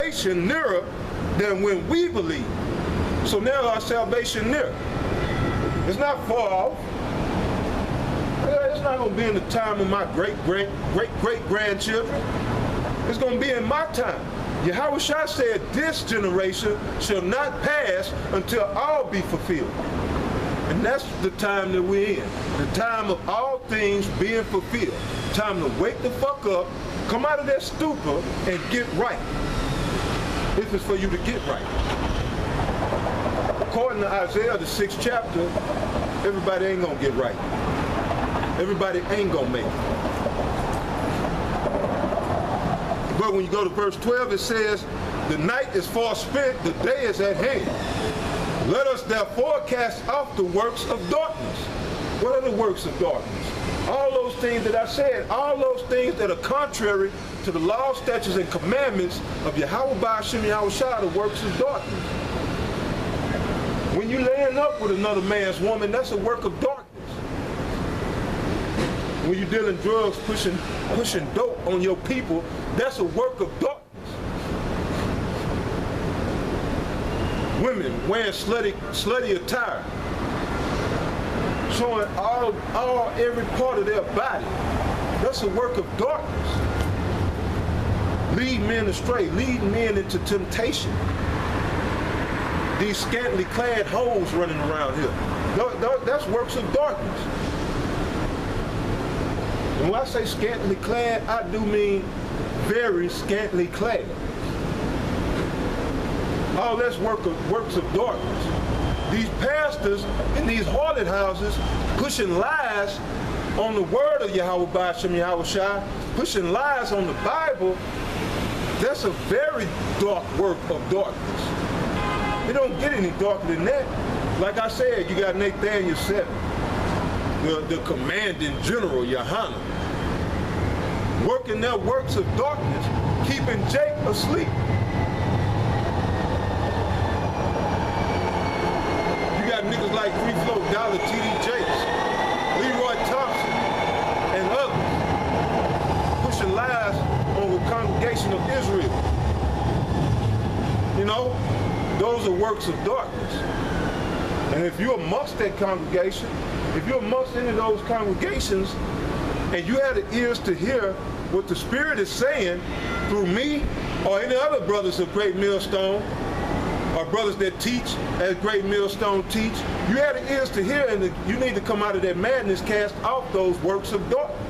salvation nearer than when we believe. So now our salvation near. It's not far off. It's not going to be in the time of my great-great-great-grandchildren. It's going to be in my time. Yahushua said, this generation shall not pass until all be fulfilled. And that's the time that we're in. The time of all things being fulfilled. Time to wake the fuck up, come out of that stupor, and get right. If it's for you to get right. According to Isaiah, the 6th chapter, everybody ain't gonna get right. Everybody ain't gonna make it. But when you go to verse 12, it says, the night is far spent, the day is at hand. Let us therefore cast off the works of darkness. What are the works of darkness? All those things that I said, all those things that are contrary to the law, statutes, and commandments of Yahweh Ba'ashem Yahushua, the works of darkness. When you laying up with another man's woman, that's a work of darkness. When you dealing drugs, pushing dope on your people, that's a work of darkness. Women wearing slutty attire, showing every part of their body. That's a work of darkness. Lead men astray, lead men into temptation. These scantily clad hoes running around here. That's works of darkness. And when I say scantily clad, I do mean very scantily clad. All that's works of darkness. These pastors in these harlot houses pushing lies on the word of Yahweh Ba'ashem Yahushua, pushing lies on the Bible, that's a very dark work of darkness. It don't get any darker than that. Like I said, you got Nathaniel 7, the commanding general, Yohanan, working their works of darkness, keeping Jake asleep. You got niggas like Free Flow Dollar, T.D. Jakes, Leroy Thompson, and others, pushing lies on the congregation of Israel. You know, those are works of darkness. And if you're amongst that congregation, if you're amongst any of those congregations, and you have the ears to hear what the Spirit is saying through me or any other brothers of Great Millstone, or brothers that teach as Great Millstone teach, you have the ears to hear, and you need to come out of that madness, cast off those works of darkness.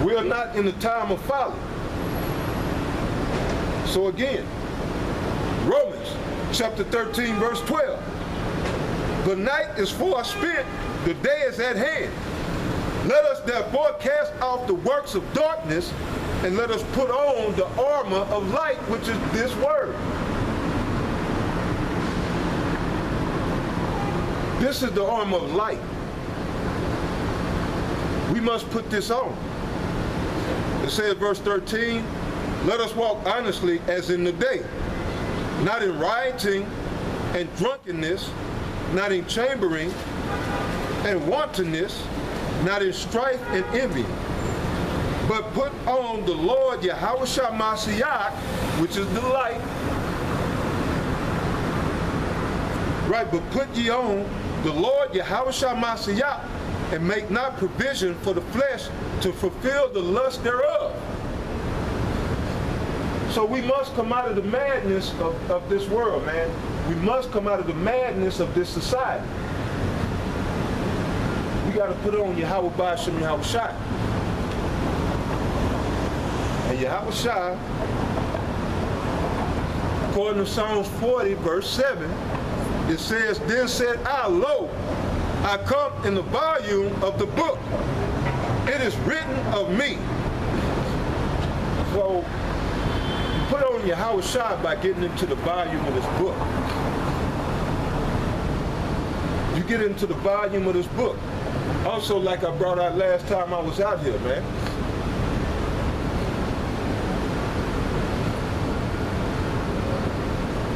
We are not in the time of folly. So again, Romans chapter 13, verse 12. The night is far spent, the day is at hand. Let us therefore cast off the works of darkness, and let us put on the armor of light, which is this word. This is the armor of light. We must put this on. It says, verse 13, let us walk honestly as in the day, not in rioting and drunkenness, not in chambering and wantonness, not in strife and envy, but put on the Lord Yahushua Mashiach, which is the light. Right, but put ye on the Lord Yahushua Mashiach, and make not provision for the flesh to fulfill the lust thereof. So we must come out of the madness of this world, man. We must come out of the madness of this society. We got to put on Yahweh Ba'ashem Yahushua. And Yahushua, according to Psalms 40, verse 7, it says, then said I, lo, I come in the volume of the book. It is written of me. So, you put on Yahushua by getting into the volume of this book. You get into the volume of this book. Also, like I brought out last time I was out here, man.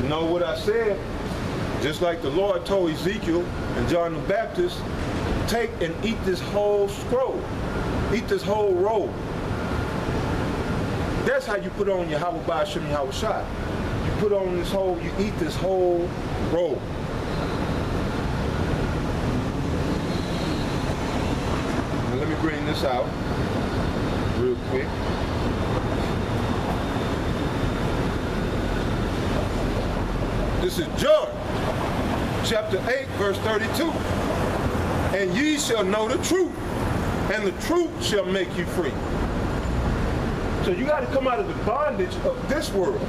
You know what I said? Just like the Lord told Ezekiel and John the Baptist, take and eat this whole scroll. Eat this whole roll. That's how you put on your Yahweh Ba'ashem Yahweh Shai. You put on this whole, you eat this whole robe. Now let me bring this out real quick. This is John, chapter 8, verse 32. And ye shall know the truth, and the truth shall make you free. So you got to come out of the bondage of this world.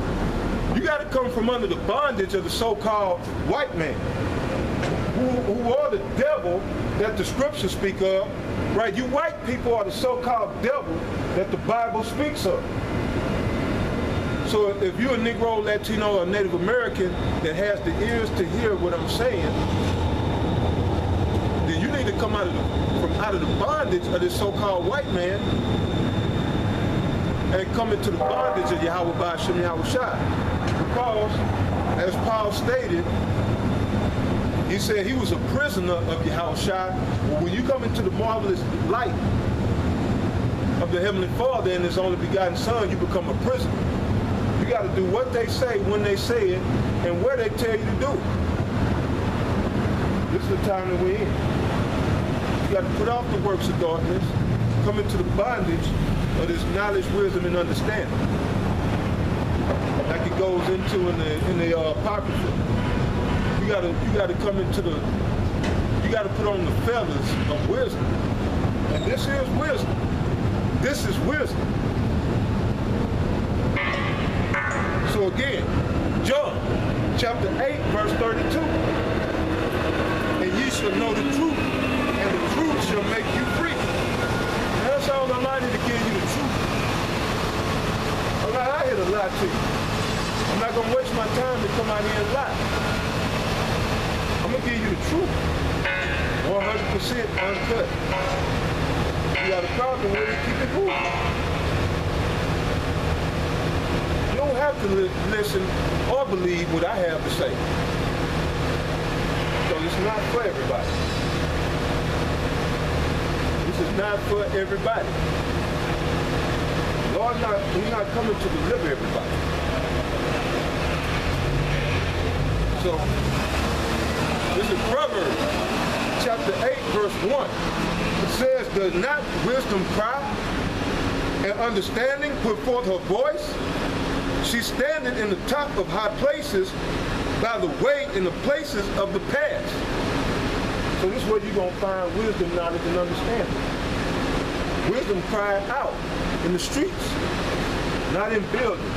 You got to come from under the bondage of the so-called white man, who are the devil that the scriptures speak of, right? You white people are the so-called devil that the Bible speaks of. So if you're a Negro, Latino, or Native American that has the ears to hear what I'm saying, then you need to come out of the bondage of this so-called white man and come into the bondage of Yahweh Ba'ashem Yahweh Shai. Because, as Paul stated, he said he was a prisoner of Yahweh Shai. Well, when you come into the marvelous light of the Heavenly Father and His only begotten Son, you become a prisoner. You got to do what they say, when they say it, and where they tell you to do it. This is the time that we're in. You got to put off the works of darkness, come into the bondage of this knowledge, wisdom, and understanding. Like it goes into in the Apocrypha. You gotta come into the. You gotta put on the feathers of wisdom, and this is wisdom. This is wisdom. So again, John, chapter 8, verse 32. And ye shall know the truth, and the truth shall make you free. And that's all I'm out here to give you the truth. I'm not out here to lie to you. I'm not going to waste my time to come out here and lie. I'm going to give you the truth. 100% uncut. You got a problem with it, keep it moving. You don't have to listen or believe what I have to say. So it's not for everybody. This is not for everybody. Lord, He's not coming to deliver everybody. So, this is Proverbs, chapter 8, verse 1. It says, does not wisdom cry, and understanding put forth her voice? She standeth in the top of high places, by the way in the places of the past. So this is where you're going to find wisdom, knowledge, and understanding. Wisdom crying out in the streets, not in buildings,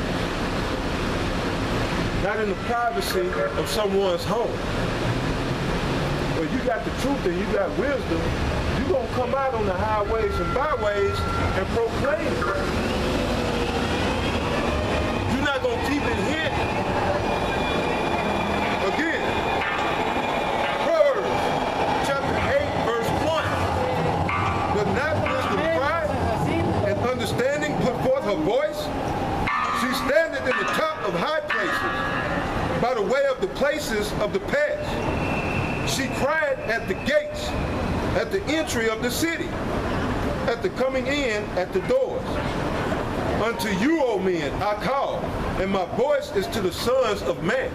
not in the privacy of someone's home. When you got the truth and you got wisdom, you're going to come out on the highways and byways and proclaim it. You're not going to keep it hidden. Again, Proverbs chapter 8, verse 1. Does not wisdom cry, and understanding put forth her voice? She standeth in the top of high places, by the way of the places of the past. She cried at the gates, at the entry of the city, at the coming in at the doors. Unto you, O men, I call, and my voice is to the sons of man.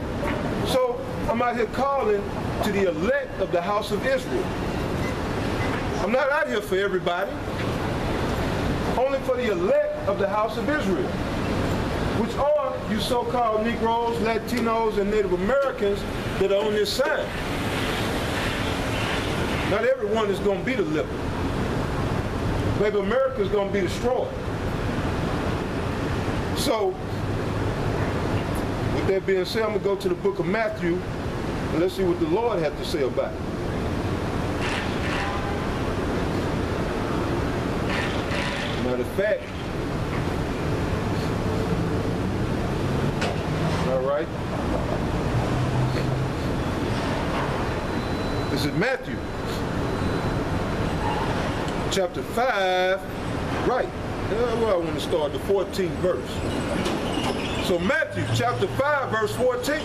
So I'm out here calling to the elect of the house of Israel. I'm not out here for everybody. Only for the elect of the house of Israel, which are you so-called Negroes, Latinos, and Native Americans that are on this side. Not everyone is going to be delivered. Maybe America is going to be destroyed. So, with that being said, I'm going to go to the book of Matthew, and let's see what the Lord had to say about it. Matter of fact, all right, this is Matthew, chapter 5, right. Where I want to start, the 14th verse. So Matthew chapter 5, verse 14.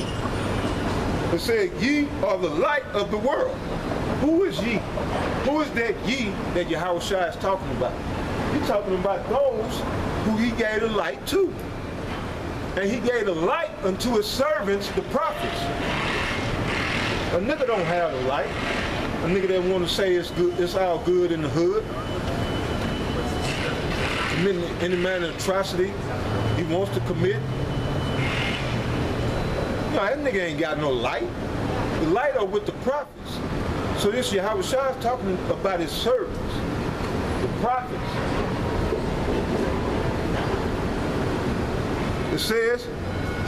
It said, ye are the light of the world. Who is ye? Who is that ye that Yahweh Shai is talking about? He's talking about those who he gave the light to. And he gave the light unto his servants, the prophets. A nigga don't have the light. A nigga that want to say it's good, it's all good in the hood. Committing any man of atrocity he wants to commit. No, that nigga ain't got no light. The light are with the prophets. So this Yahweh Shah is talking about his servants, the prophets. It says,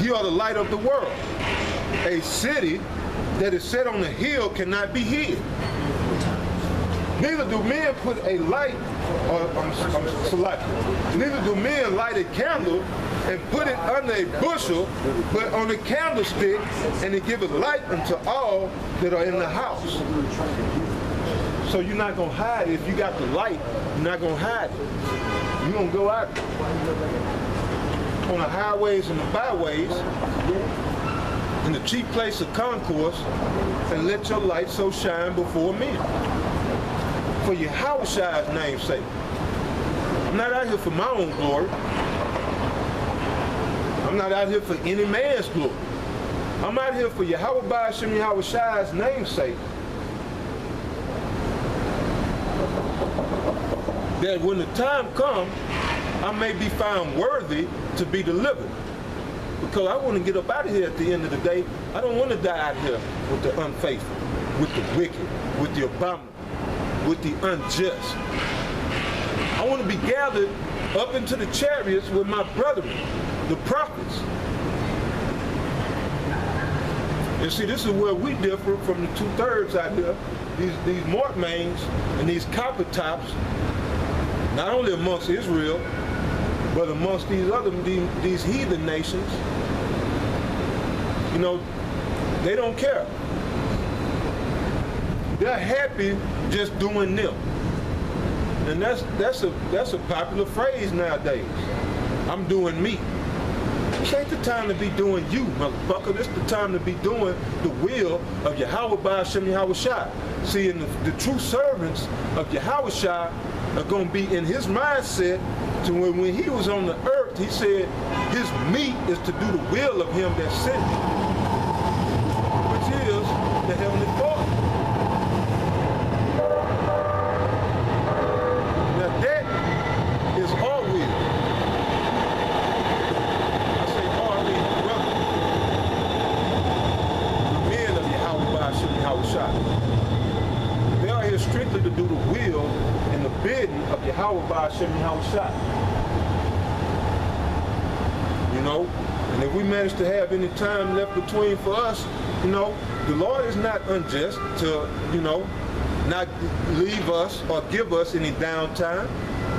"Ye are the light of the world. A city that is set on a hill cannot be hid. Neither do men put a light, neither do men light a candle and put it under a bushel, but on a candlestick, and it giveth light unto all that are in the house." So you're not going to hide it. If you got the light, you're not going to hide it. You're going to go out on the highways and the byways, in the chief place of concourse, and let your light so shine before men. For Yahweh Shah's name's sake. I'm not out here for my own glory. I'm not out here for any man's glory. I'm out here for Yahweh Ba'ashem Yahweh Shah's name's sake. That when the time comes, I may be found worthy to be delivered. Because I want to get up out of here at the end of the day. I don't want to die out here with the unfaithful, with the wicked, with the abominable, with the unjust. I want to be gathered up into the chariots with my brethren, the prophets. And see, this is where we differ from the 2/3 out here. These Mortmains and these copper tops, not only amongst Israel, but amongst these heathen nations. You know, they don't care. They're happy just doing them. And that's a popular phrase nowadays. I'm doing me. This ain't the time to be doing you, motherfucker. This the time to be doing the will of Yahweh Ba'ashem Yahweh Shah. See, and the true servants of Yahweh Shah are going to be in his mindset to when he was on the earth, he said his meat is to do the will of him that sent him, which is the Heavenly Father. Now that is our will. I say our will, brother. The men of Yahweh Ba'ashem Yahweh Shah. They are here strictly to do the will and the bidding of Yahweh Ba'ashem Yahweh Shah. You know, and if we manage to have any time left between for us, you know, the Lord is not unjust to, you know, not leave us or give us any downtime.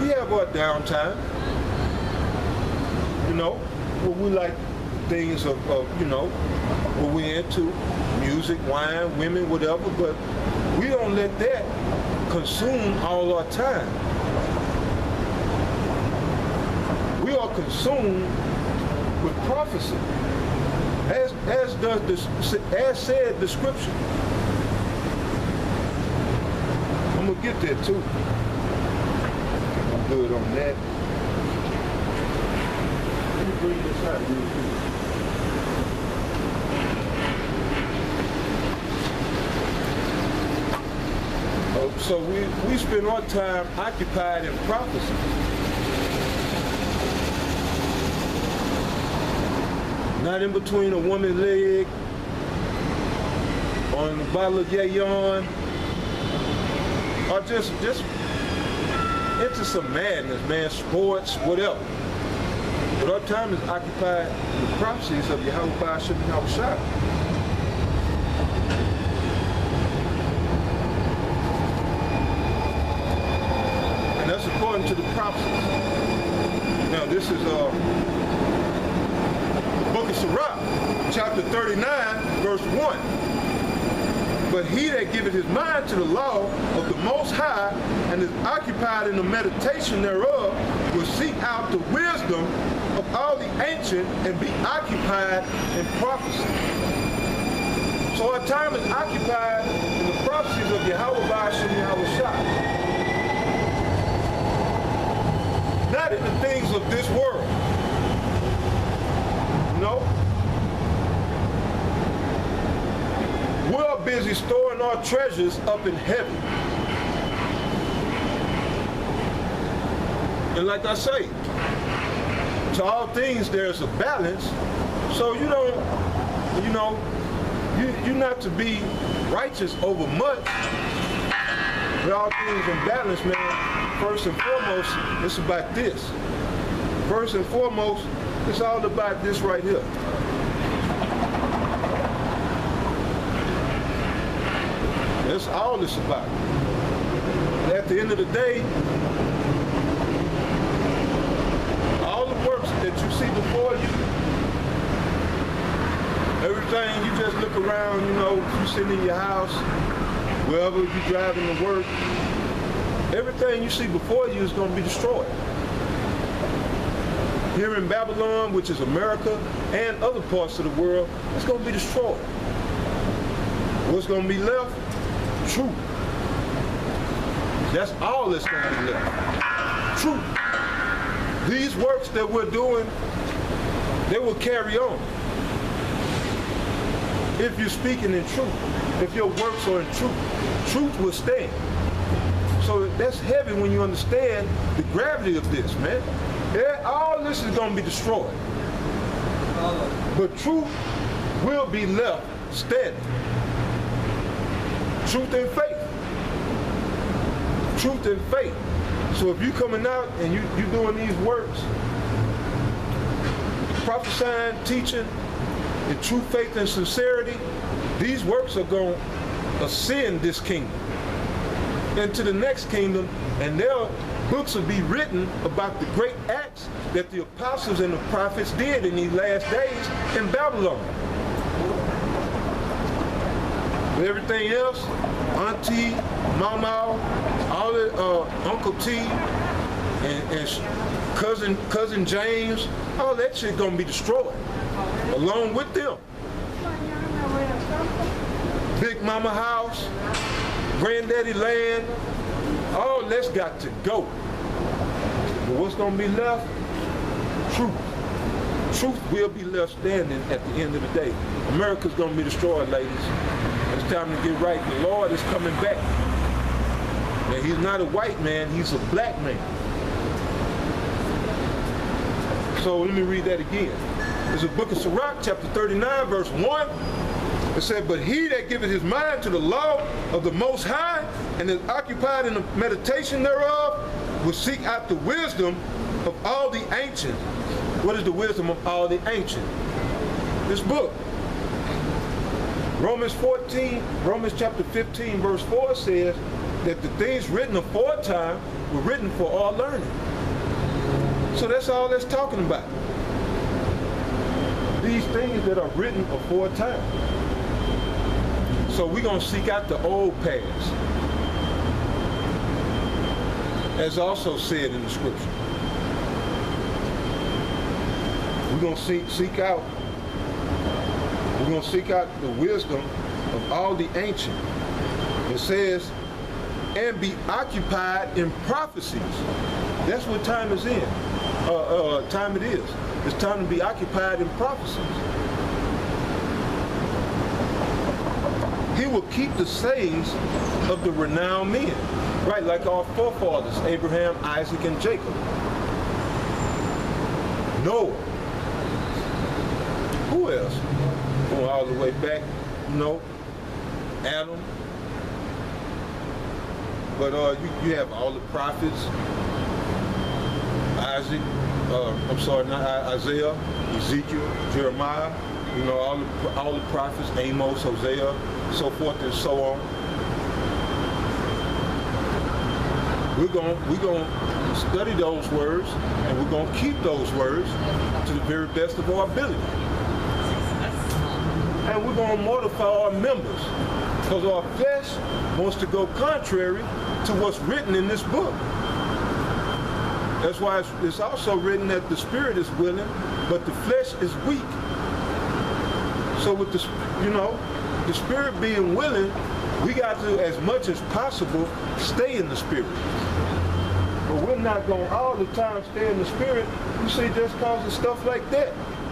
We have our downtime. You know, where we like things of you know, what we're into, music, wine, women, whatever, but we don't let that consume all our time. We are consumed with prophecy, as said the scripture. I'm gonna get there too. I'm good on that. Let me bring this out real quick. So we spend our time occupied in prophecy. Not in between a woman's leg, on a bottle of yayon, or just into some madness, man, sports, whatever. But our time is occupied with the prophecies of Yahweh Ba'ashem Yahweh Shah. And that's according to the prophecies. Now this is Book of Sirach, chapter 39, verse 1. But he that giveth his mind to the law of the Most High and is occupied in the meditation thereof will seek out the wisdom of all the ancient and be occupied in prophecy. So our time is occupied in the prophecies of Yahweh Ba'ashem Yahweh Shah. Not occupied in the things of this world. You know? We're busy storing our treasures up in heaven. And like I say, to all things there's a balance. So you don't, you know, you're not to be righteous over much. With all things in balance, man, first and foremost, it's about this. First and foremost, it's all about this right here. That's all it's about. At the end of the day, all the works that you see before you, everything, you just look around, you know, you sitting in your house, wherever you're driving to work, everything you see before you is going to be destroyed. Here in Babylon, which is America, and other parts of the world, it's going to be destroyed. What's going to be left? Truth. That's all that's going to be left. Truth. These works that we're doing, they will carry on. If you're speaking in truth, if your works are in truth, truth will stand. So that's heavy when you understand the gravity of this, man. All this is going to be destroyed. But truth will be left standing. Truth and faith. Truth and faith. So if you coming out and you doing these works, prophesying, teaching, in true faith and sincerity, these works are going to ascend this kingdom into the next kingdom, and their books will be written about the great acts that the apostles and the prophets did in these last days in Babylon. But everything else, Auntie, Mama, all the Uncle T, and cousin James, all that shit gonna be destroyed, along with them. Big Mama house, Granddaddy land, all that's got to go. But what's gonna be left? Truth. Truth will be left standing at the end of the day. America's gonna be destroyed, ladies. It's time to get right. The Lord is coming back. And he's not a white man, he's a black man. So let me read that again. It's the book of Sirach, chapter 39, verse 1. It said, but he that giveth his mind to the law of the Most High and is occupied in the meditation thereof will seek out the wisdom of all the ancient. What is the wisdom of all the ancient? This book. Romans chapter 15, verse 4 says that the things written aforetime were written for our learning. So that's all that's talking about. These things that are written aforetime. So we're going to seek out the old past, as also said in the scripture. We're going to seek out the wisdom of all the ancient. It says, and be occupied in prophecies. That's what time is in. Time it is. It's time to be occupied in prophecies. He will keep the sayings of the renowned men, right? Like our forefathers, Abraham, Isaac, and Jacob. Noah. Who else? Going all the way back, you know, Adam. But you have all the prophets, Isaiah, Ezekiel, Jeremiah, you know, all the prophets, Amos, Hosea, so forth and so on. We're going to study those words, and we're going to keep those words to the very best of our ability. And we're going to mortify our members, because our flesh wants to go contrary to what's written in this book. That's why it's also written that the spirit is willing, but the flesh is weak. So with the spirit being willing, we got to, as much as possible, stay in the spirit. But we're not going to all the time stay in the spirit, you see, just cause of stuff like that.